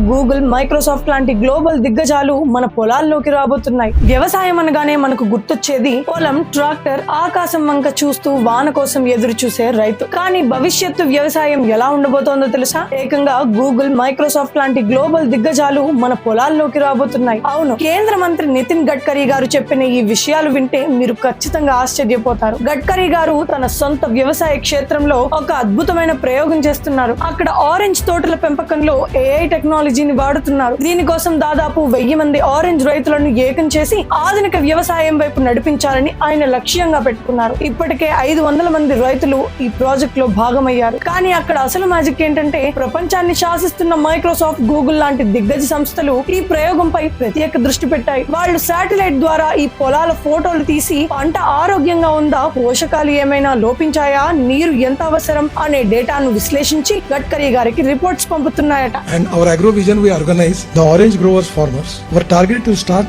Google, Microsoft లాంటి global దిగ్గజాలు మన పొలాల్లోకి రాబోతున్నాయి. వ్యవసాయం అనగానే మనకు గుర్తొచ్చేది పొలం, ట్రాక్టర్, ఆకాశం వంక చూస్తూ వాన కోసం ఎదురు చూసే రైతు. కానీ భవిష్యత్తు వ్యవసాయం ఎలా ఉండబోతోందో తెలుసా? ఏకంగా గూగుల్, మైక్రోసాఫ్ట్ లాంటి గ్లోబల్ దిగ్గజాలు మన పొలాల్లోకి రాబోతున్నాయి. అవును, కేంద్ర మంత్రి నితిన్ గడ్కరీ గారు చెప్పిన ఈ విషయాలు వింటే మీరు ఖచ్చితంగా ఆశ్చర్యపోతారు. గడ్కరీ గారు తన సొంత వ్యవసాయ క్షేత్రంలో ఒక అద్భుతమైన ప్రయోగం చేస్తున్నారు. అక్కడ ఆరెంజ్ తోటల పెంపకంలో AI టెక్నాలజీని వాడుతున్నారు. దీనికోసం దాదాపు 1000 మంది ఆరెంజ్ రైతులను ఏకం చేసి ఆధునిక వ్యవసాయం వైపు నడిపించాలని ఆయన లక్ష్యంగా పెట్టుకున్నారు. ఇప్పటికే 500 మంది రైతులు ఈ ప్రాజెక్ట్ లో భాగమయ్యారు. కానీ అక్కడ అసలు మ్యాజిక్ ఏంటంటే, ప్రపంచాన్ని శాసిస్తున్న మైక్రోసాఫ్ట్, గూగుల్ లాంటి దిగ్గజ సంస్థలు ఈ ప్రయోగంపై ప్రత్యేక దృష్టి పెట్టాయి. వాళ్ళు శాటిలైట్ ద్వారా ఈ పొలాల ఫోటోలు తీసి పంట ఆరోగ్యంగా ఉందా, పోషకాలు ఏమైనా లోపించాయా, నీరు ఎంత అవసరం అనే డేటాను విశ్లేషించి గడ్కరీ గారికి reports పంపుతున్నాయట. And our AgroVision, we organize the orange growers farmers. We're targeted to start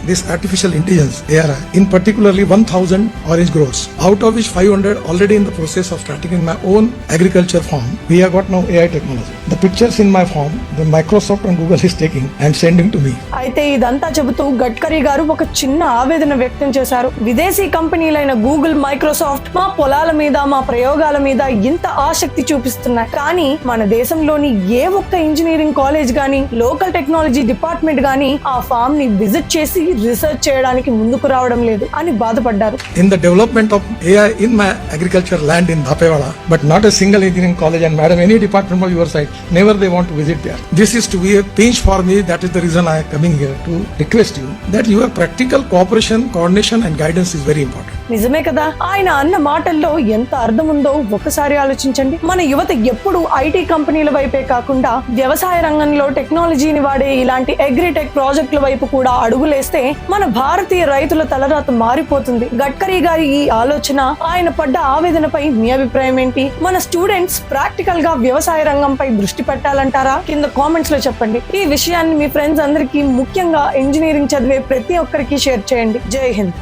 this artificial intelligence ARI in particularly 1000 orange growers, out of which 500 already in the process of starting in my own agriculture farm. We have got now AI technology. The pictures in my farm, the Microsoft and Google is taking and sending to me. అయితే ఇదంతా చెబుతూ గడ్కరీ గారు ఒక చిన్న ఆవేదన వ్యక్తం చేశారు. విదేశీ కంపెనీలైన గూగుల్, మైక్రోసాఫ్ట్ మా పొలాల మీద, మా ప్రయోగాల మీద ఇంత ఆసక్తి చూపిస్తున్నాయి. కానీ మన దేశంలోని ఏ ఒక్క ఇంజనీరింగ్ కాలేజ్ గానీ, లోకల్ టెక్నాలజీ డిపార్ట్మెంట్ గానీ ఆ ఫామ్ ని విజిట్ చేసి రీసెర్చ్ చేయడానికి ముందుకు రావడం లేదు అని బాధపడ్డారు. In the development of AI in my agriculture land in Dhapewala, but not a single engineering college and madam, any department of your side, never they want to visit there. This is to be a pinch for me. That is the reason I am coming here to request you that your practical cooperation, coordination and guidance is very important. నిజమే కదా, ఆయన అన్న మాటల్లో ఎంత అర్థం ఉందో ఒకసారి ఆలోచించండి. మన యువత ఎప్పుడు ఐటీ కంపెనీల వైపే కాకుండా వ్యవసాయ రంగంలో టెక్నాలజీని వాడే ఇలాంటి అగ్రిటెక్ ప్రాజెక్టుల వైపు కూడా అడుగులేస్తే మన భారతీయ రైతుల తలరాత మారిపోతుంది. గడ్కరీ గారి ఈ ఆలోచన, ఆయన పడ్డ ఆవేదనపై మీ అభిప్రాయం ఏంటి? మన స్టూడెంట్స్ ప్రాక్టికల్ గా వ్యవసాయ రంగంపై దృష్టి పెట్టాలంటారా? కింద కామెంట్స్ లో చెప్పండి. ఈ విషయాన్ని మీ ఫ్రెండ్స్ అందరికీ, ముఖ్యంగా ఇంజనీరింగ్ చదివే ప్రతి ఒక్కరికి షేర్ చేయండి. జై హింద్.